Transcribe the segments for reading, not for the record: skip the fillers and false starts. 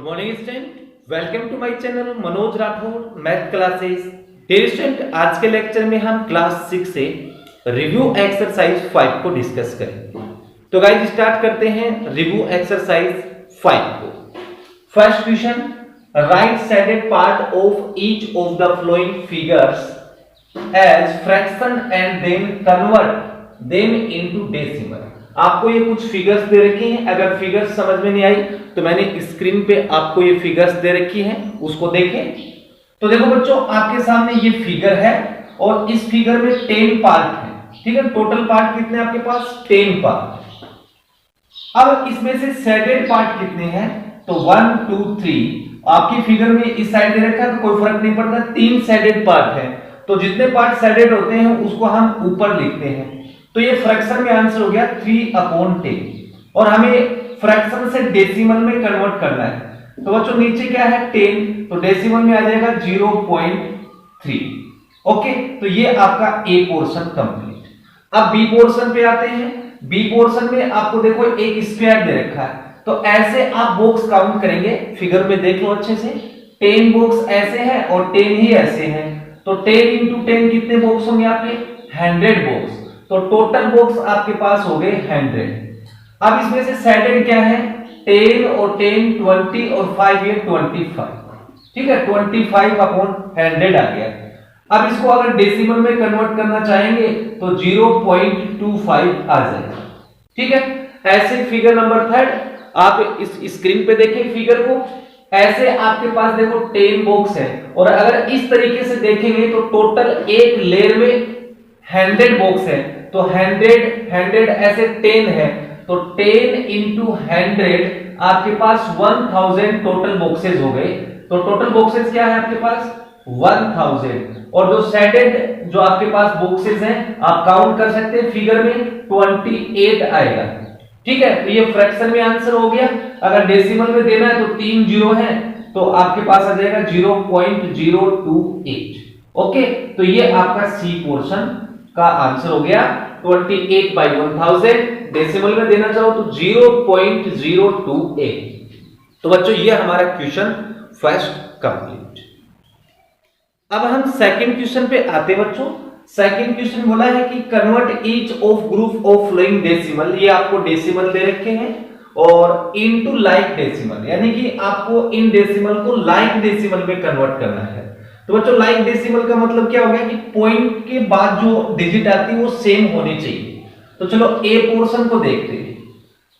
Good morning student, welcome to my channel Manoj Rathore math classes. Dear student, आज के lecture में हम क्लास 6 से रिव्यू एक्सरसाइज 5 को डिस्कस करेंगे। तो गाइस स्टार्ट करते हैं रिव्यू एक्सरसाइज 5 को। First question, right sided part of each of the following figures as fraction and then convert them into decimal. आपको ये कुछ फिगर्स दे रखी हैं, अगर फिगर्स समझ में नहीं आई तो मैंने स्क्रीन पे आपको ये फिगर्स दे रखी हैं, उसको देखें। तो देखो बच्चों, आपके सामने ये फिगर है और इस फिगर में 10 पार्ट है, ठीक है। टोटल पार्ट कितने आपके पास? 10 पार्ट। अब इसमें से शेडेड पार्ट कितने हैं? तो 1 2 3 आपकी फिगर में इस साइड दे रखा है तो कोई फर्क नहीं पड़ता, 3 शेडेड पार्ट है। तो जितने पार्ट शेडेड होते हैं उसको हम ऊपर लिखते हैं। तो ये फ्रैक्शन में आंसर हो गया 3/10 और हमें फ्रैक्शन से डेसिमल में कन्वर्ट करना है। तो बच्चों नीचे क्या है? 10, तो डेसिमल में आ जाएगा 0.3। ओके, तो ये आपका ए पोर्शन कंप्लीट। अब बी पोर्शन पे आते हैं। बी पोर्शन में आपको देखो एक स्क्वायर दे रखा है, तो ऐसे आप बॉक्स काउंट करेंगे। फिगर में देख लो अच्छे से, 10 बॉक्स ऐसे हैं और 10 ही ऐसे हैं। तो 10 × 10 कितने बॉक्स होंगे आपके? 100 बॉक्स। तो टोटल बॉक्स आपके पास हो गए 100। अब इसमें से शेडेड क्या है? 10 और 10 20 और 5 ये 25, ठीक है। 25/100 आ गया। अब इसको अगर डेसिमल में कन्वर्ट करना चाहेंगे तो 0.25 आ जाएगा, ठीक है। ऐसे फिगर नंबर 3 आप इस स्क्रीन पे देखें फिगर को। ऐसे आपके पास देखो 10 बॉक्स है और अगर इस तरीके से देखेंगे तो टोटल एक लेयर में 100 बॉक्स है। तो 100 ऐसे 10 है, तो 10 × 100 आपके पास 1000 टोटल बॉक्सेस हो गए। तो टोटल बॉक्सेस क्या है आपके पास? 1000। और जो शेडेड जो आपके पास बॉक्सेस हैं आप काउंट कर सकते हैं, फिगर में 28 आएगा, ठीक है। तो ये फ्रैक्शन में आंसर हो गया। अगर डेसिमल में देना है तो 3 जीरो है, तो आपके पास आ जाएगा 0.028। ओके, तो ये आपका सी पोर्शन का आंसर हो गया 28/1000। डेसिमल में देना चाहो तो 0.028। तो बच्चों ये हमारा क्वेश्चन फर्स्ट कंप्लीट। अब हम सेकंड क्वेश्चन पे आते हैं बच्चों। सेकंड क्वेश्चन बोला है कि convert each of group of following decimal. ये आपको डेसिमल दे रखे हैं और इनटू लाइक डेसिमल, यानी कि आपको इन डेसिमल को लाइक डेसिमल में कन्वर्ट करना है। तो बच्चों लाइक डेसिमल का मतलब क्या हो गया कि पॉइंट के बाद जो डिजिट आती है वो सेम होनी चाहिए। तो चलो ए पोर्शन को देखते हैं।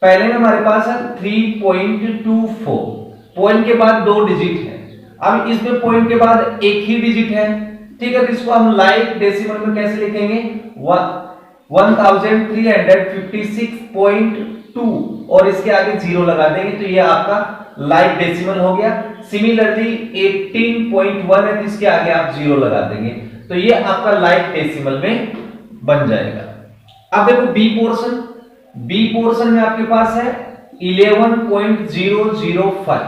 पहले में हमारे पास है 3.24, पॉइंट के बाद 2 डिजिट है। अब इसमें पॉइंट के बाद एक ही डिजिट है, ठीक है। तो इसको हम लाइक डेसिमल में कैसे लिखेंगे? 1356.2 और इसके आगे 0 लगा देंगे, तो ये आपका लाइक डेसिमल हो गया। सिमिलरली 18.1 है, तो इसके आगे आप 0 लगा देंगे, तो ये आपका लाइक डेसिमल में बन जाएगा। अब देखो बी पोर्शन। बी पोर्शन में आपके पास है 11.005।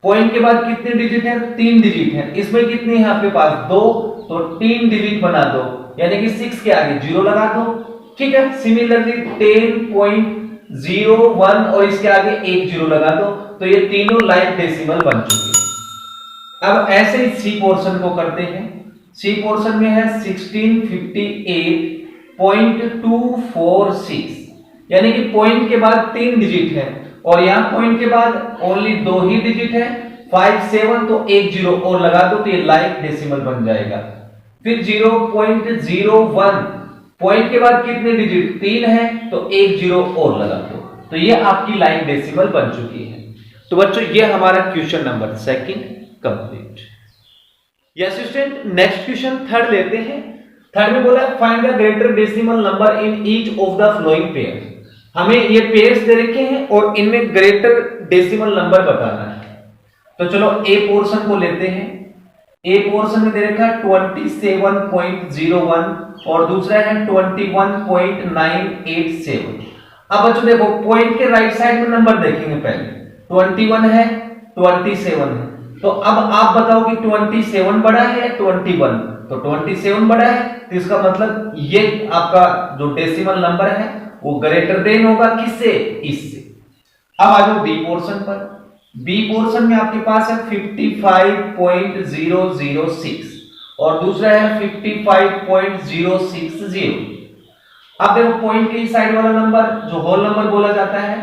पॉइंट के बाद कितने डिजिट है? 3 डिजिट है। इसमें कितनी है आपके पास? 2, तो 3 डिजिट बना दो, यानी कि 6 के आगे 0 लगा दो, ठीक है। सिमिलरली 10.01 और इसके आगे एक 0 लगा दो, तो ये तीनों लाइक डेसिमल बन चुके हैं। अब ऐसे ही सी पोर्शन को करते हैं। सी पोर्शन में है 1658.246, यानी कि पॉइंट के बाद 3 डिजिट है और यहां पॉइंट के बाद ओनली 2 ही डिजिट है, 5 7, तो एक 0 और लगा दो, तो ये लाइक डेसिमल बन जाएगा। फिर 0.01, पॉइंट के बाद कितने डिजिट? 3 है, तो एक 0 और लगा दो, तो ये आपकी लाइक डेसिमल बन चुकी है। तो बच्चों ये हमारा question number 2 complete. Yes student, next question 3 लेते हैं। 3 में बोला find the greater decimal number in each of the flowing pair. हमें ये पेयर्स दे रखे हैं और इनमें ग्रेटर डेसिमल नंबर बताना है। तो चलो ए पोर्शन को लेते हैं। ए पोर्शन में दे रखा है 27.01 और दूसरा है 21.987। अब बच्चों देखो पॉइंट के राइट साइड में नंबर देखेंगे। पहले 21 है, 27 है, तो अब आप बताओ कि 27 बड़ा है या 21? तो 27 बड़ा है, तो इसका मतलब ये आपका जो डेसिमल नंबर है वो ग्रेटर देन होगा किससे? इससे। अब आ जाओ बी पोर्शन पर। बी पोर्शन में आपके पास है 55.006 और दूसरा है 55.060। अब देखो पॉइंट के इस साइड वाला नंबर जो होल नंबर बोला जाता है,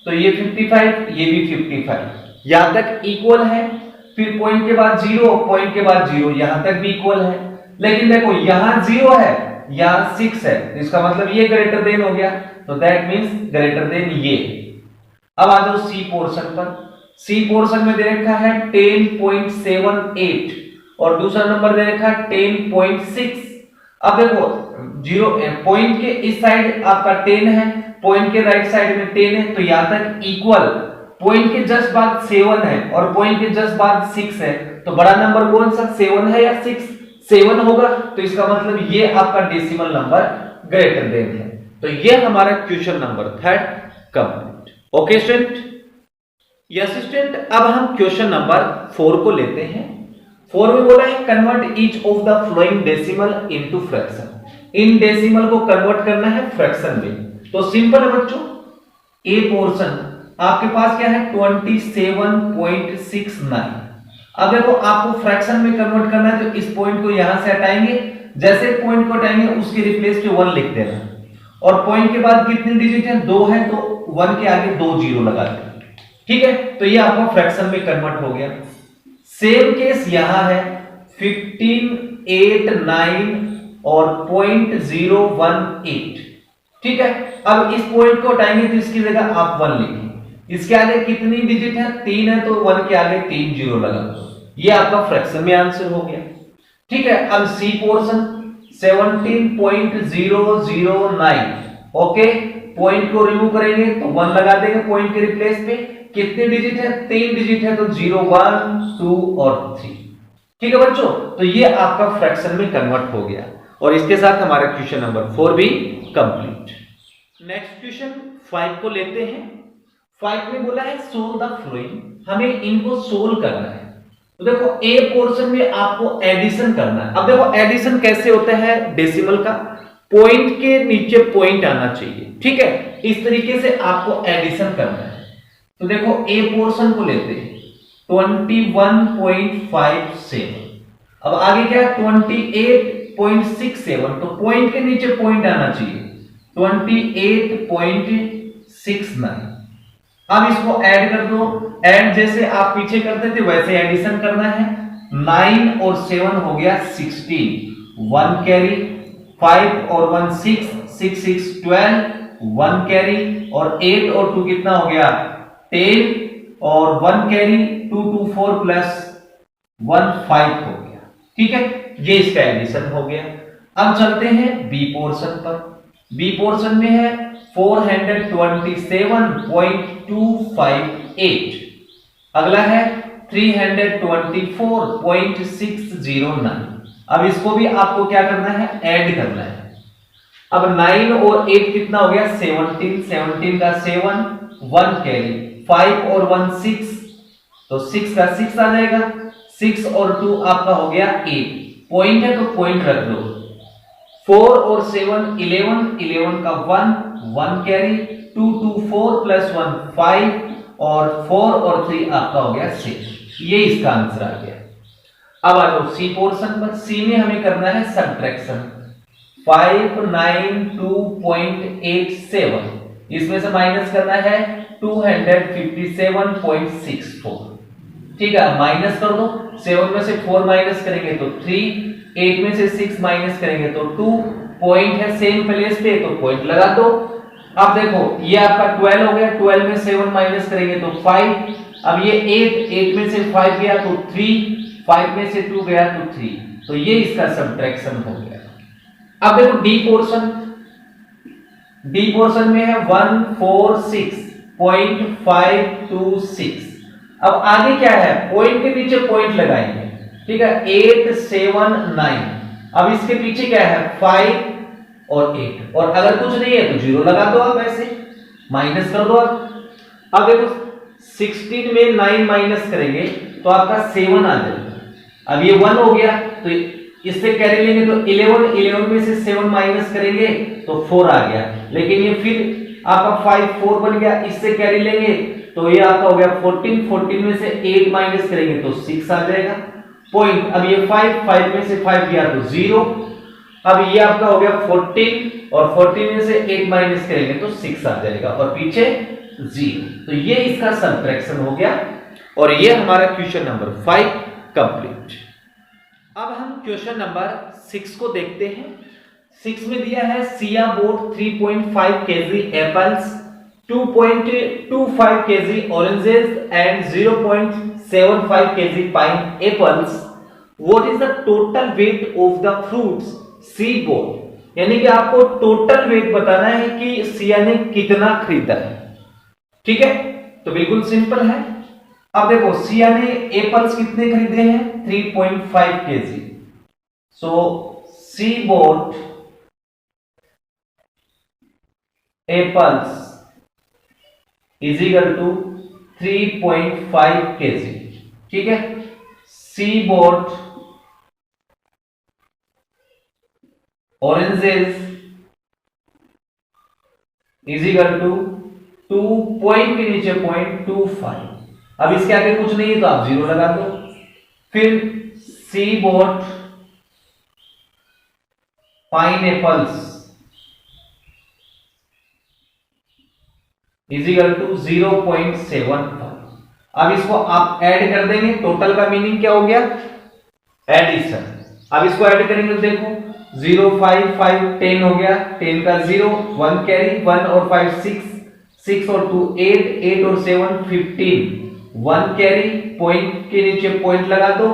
तो ये 55, ये भी 55, यहां तक इक्वल है। फिर पॉइंट के बाद 0, पॉइंट के बाद 0, यहां तक भी इक्वल है। लेकिन देखो यहां 0 है, यहां 6 है, तो इसका मतलब ये ग्रेटर देन हो गया, तो दैट मींस ग्रेटर देन ये। अब आ जाओ सी पोर्शन पर। सी पोर्शन में दे रखा है 10.78 और दूसरा नंबर दे रखा है 10.6। अब देखो 0 पॉइंट के इस साइड आपका 10 है, पॉइंट के राइट साइड में 10 है, तो यहां तक इक्वल। पॉइंट के जस्ट बाद 7 है और पॉइंट के जस्ट बाद 6 है, तो बड़ा नंबर कौन सा, 7 है या 6? 7 होगा, तो इसका मतलब ये आपका डेसिमल नंबर ग्रेटर देन है। तो ये हमारा question number 3 complete. Okay student, yes student, अब हम क्वेश्चन नंबर 4 को लेते हैं। 4 में बोला है convert each of the flowing decimal into fraction. In decimal को कन्वर्ट करना है फ्रैक्शन में। तो सिंपल है बच्चों, ए पोर्शन आपके पास क्या है 27.69। अब देखो आपको फ्रैक्शन में कन्वर्ट करना है, तो इस पॉइंट को यहां से हटाएंगे, जैसे पॉइंट को हटाएंगे उसके रिप्लेस पे 1 लिख देना। और पॉइंट के बाद कितने डिजिट है, 2 है, तो 1 के आगे 2 जीरो लगा देना। ठीक है, तो ये आपका फ्रैक्शन में कन्वर्ट हो गया। सेम केस यहां है 15, 8, 9 और 0.018। ठीक है, अब इस पॉइंट को हटाएंगे तो इसकी जगह आप 1 लिखें। इसके आगे कितनी डिजिट है, 3 है, तो 1 के आगे 3 जीरो लगा दो। ये आपका फ्रैक्शन में आंसर हो गया। ठीक है, अब सी पोर्शन 17.009। ओके, पॉइंट को रिमूव करेंगे तो 1 लगा देंगे पॉइंट के रिप्लेस पे। कितने डिजिट है, 3 डिजिट है, तो 0, 1, 2 और 3। ठीक है बच्चों, तो ये आपका फ्रैक्शन में कन्वर्ट हो गया और इसके साथ हमारा क्वेश्चन नंबर 4 भी कंप्लीट। नेक्स्ट क्वेश्चन 5 को लेते हैं। 5 में बोला है सोल्व द फ्लोइंग, हमें इनको सोल्व करना है। तो देखो ए पोर्शन में आपको एडिशन करना है। अब देखो एडिशन कैसे होता है डेसिमल का, पॉइंट के नीचे पॉइंट आना चाहिए। ठीक है, इस तरीके से आपको एडिशन करना है। तो देखो ए पोर्शन को लेते हैं 21.57। अब आगे क्या है 28.67, तो पॉइंट के नीचे पॉइंट आना चाहिए 28.69। अब इसको ऐड कर दो, ऐड जैसे आप पीछे करते थे वैसे एडिशन करना है। 9 और 7 हो गया 16, 1 कैरी, 5 और 1 6, 6 6 12, 1 कैरी, और 8 और 2 कितना हो गया 10, और 1 कैरी, 2 2 4 प्लस 1 5 हो गया। ठीक है, ये इसका एडिशन हो गया। अब चलते हैं बी पोर्शन पर। बी पोर्शन में है 427.258। अगला है 324.609। अब इसको भी आपको क्या करना है, ऐड करना है। अब 9 और 8 कितना हो गया 17, 17 का 7, 1 कैरी, 5 और 1 6, तो 6 का 6 आ जाएगा, 6 और 2 आपका हो गया 8। पॉइंट है तो पॉइंट रख दो। 4 और 7 11, 11 का 1, 1 कैरी, 2 2 4 प्लस 1 5, और 4 और 3 आपका हो गया 6। ये इसका आंसर आ गया। अब आ जाओ सी पोर्शन पर। सी में हमें करना है सब्ट्रैक्शन। 592.87, इसमें से माइनस करना है 257.64। ठीक है, माइनस कर दो। 7 में से 4 माइनस करेंगे तो 3, 8 में से 6 माइनस करेंगे तो 2, पॉइंट है सेम प्लेस पे तो पॉइंट लगा दो। अब देखो ये आपका 12 हो गया, 12 में 7 माइनस करेंगे तो 5। अब ये 8 में से 5 गया तो 3, 5 में से 2 गया तो 3, तो ये इसका सब्ट्रैक्शन हो गया। अब देखो डी पोर्शन। डी पोर्शन में है 146.526। अब आगे क्या है, पॉइंट के पीछे पॉइंट लगाएंगे। ठीक है, 8 7 9। अब इसके पीछे क्या है 5 और 8, और अगर कुछ नहीं है तो 0 लगा दो, आप ऐसे माइनस कर दो। अब देखो 16 में 9 माइनस करेंगे तो आपका 7 आ जाएगा। अब ये 1 हो गया, तो इससे कैरी लेंगे तो 11 में से 7 माइनस करेंगे तो 4 आ गया। लेकिन ये फिर आपका 5 4 बन गया, इससे कैरी लेंगे तो ये आपका हो गया 14, 14 में से 8 माइनस करेंगे तो 6 आ जाएगा। पॉइंट, अब ये 5, 5 में से 5 गया तो 0। अब ये आपका हो गया 14 और 14 में से 8 माइनस करेंगे तो 6 आ जाएगा और पीछे 0। तो ये इसका सबट्रैक्शन हो गया और ये हमारा क्वेश्चन नंबर 5 कंप्लीट। अब हम क्वेश्चन नंबर 6 को देखते हैं। 6 में दिया है Siya boat 3.5 kg apples, 2.25 kg oranges and 0.75 kg pineapples. What is the total weight of the fruits see boat? यानी कि आपको टोटल वेट बताना है कि सिया ने कितना खरीदा है। ठीक है, तो बिल्कुल सिंपल है। अब देखो सिया ने एप्पल्स कितने खरीदे हैं? 3.5 kg। So C bought apples is equal to 3.5 kg। ठीक है, C bought oranges is equal to 2 point के नीचे 0.25। अब इसके आगे कुछ नहीं है तो आप 0 लगा दो। फिर C bought pineapples is equal to 0.75। अब इसको आप ऐड कर देंगे। टोटल का मीनिंग क्या हो गया? एडिशन। अब इसको ऐड करेंगे तो देखो 0, 5, 5, 10 हो गया, 10 का 0, 1 कैरी, 1 और 5 6, 6 और 2 8, 8 और 7 15, 1 कैरी, पॉइंट के नीचे पॉइंट लगा दो,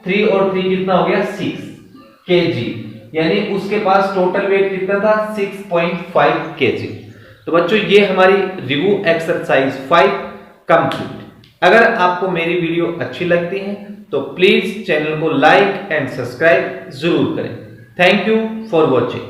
3 और 3 कितना हो गया? 6 kg। यानी उसके पास टोटल वेट कितना था? 6.5 kg। तो बच्चों ये हमारी रिव्यू एक्सरसाइज 5 कंप्लीट। अगर आपको मेरी वीडियो अच्छी लगती है तो प्लीज चैनल को लाइक एंड सब्सक्राइब जरूर करें। Thank you for watching.